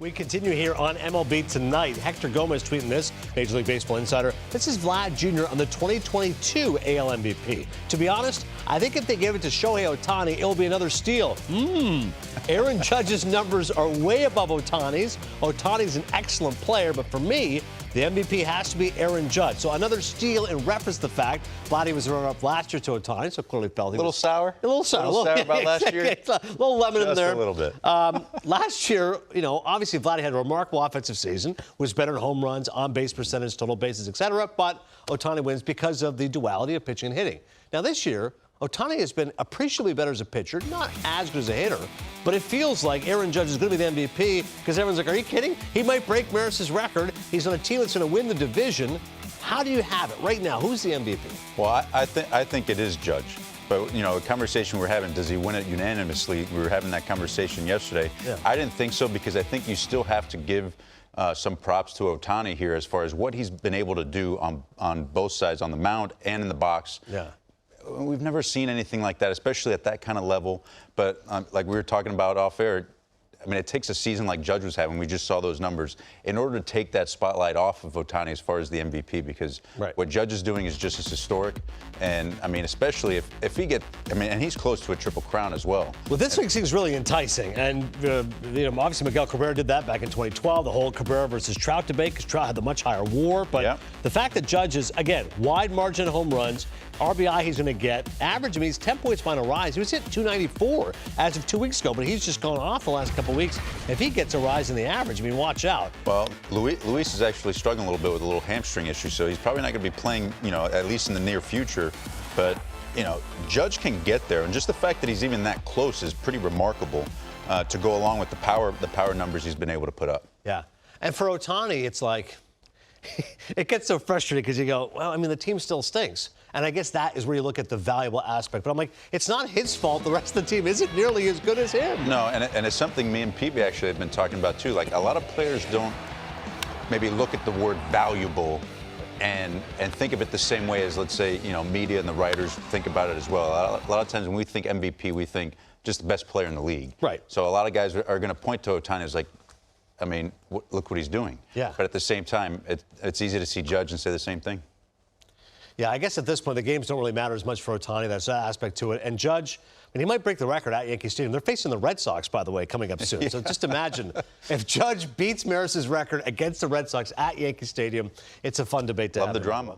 We continue here on MLB Tonight. Hector Gomez tweeting this, Major League Baseball insider. This is Vlad Jr. on the 2022 AL MVP. To be honest, I think if they give it to Shohei Ohtani, it'll be another steal. Aaron Judge's numbers are way above Ohtani's. Ohtani's an excellent player, but for me, the MVP has to be Aaron Judge. So another steal in reference to the fact Vladdy was runner-up last year to Ohtani, so clearly felt he was... A little sour? A little sour About last year? A little lemon Just in there. a little bit. Last year, obviously Vladdy had a remarkable offensive season, was better in home runs, on-base percentage, total bases, etc. But Ohtani wins because of the duality of pitching and hitting. Now this year, Ohtani has been appreciably better as a pitcher, not as good as a hitter, but it feels like Aaron Judge is going to be the MVP because everyone's like, are you kidding? He might break Maris's record. He's on a team that's going to win the division. How do you have it right now? Who's the MVP? Well, I think it is Judge. But, a conversation we're having, does he win it unanimously? We were having that conversation yesterday. Yeah. I didn't think so because I think you still have to give some props to Ohtani here as far as what he's been able to do on both sides, on the mound and in the box. Yeah. We've never seen anything like that, especially at that kind of level. But like we were talking about off air, I mean, it takes a season like Judge was having. We just saw those numbers in order to take that spotlight off of Ohtani as far as the MVP, because what Judge is doing is just as historic. And I mean, especially if he and he's close to a triple crown as well. Well, this week seems really enticing. And, obviously Miguel Cabrera did that back in 2012, the whole Cabrera versus Trout debate, because Trout had the much higher WAR. But the fact that Judge is, again, wide margin home runs, RBI he's going to get, average, he's 10 points behind a rise. He was hit 294 as of 2 weeks ago, but he's just gone off the last couple weeks. If he gets a rise in the average, watch out. Well, Luis is actually struggling a little bit with a little hamstring issue, so he's probably not going to be playing, at least in the near future. But, Judge can get there, and just the fact that he's even that close is pretty remarkable to go along with the power numbers he's been able to put up. Yeah. And for Ohtani, it's like, it gets so frustrating because you go, well, the team still stinks. And I guess that is where you look at the valuable aspect. But I'm like, it's not his fault. The rest of the team isn't nearly as good as him. No, and it's something me and Pete actually have been talking about, too. Like, a lot of players don't maybe look at the word valuable and think of it the same way as, let's say, media and the writers think about it as well. A lot of times when we think MVP, we think just the best player in the league. Right. So a lot of guys are going to point to Ohtani as like, look what he's doing. Yeah. But at the same time, it's easy to see Judge and say the same thing. Yeah, I guess at this point, the games don't really matter as much for Ohtani. That's that aspect to it. And Judge, he might break the record at Yankee Stadium. They're facing the Red Sox, by the way, coming up soon. So just imagine if Judge beats Maris's record against the Red Sox at Yankee Stadium. It's a fun debate to have. Love the drama.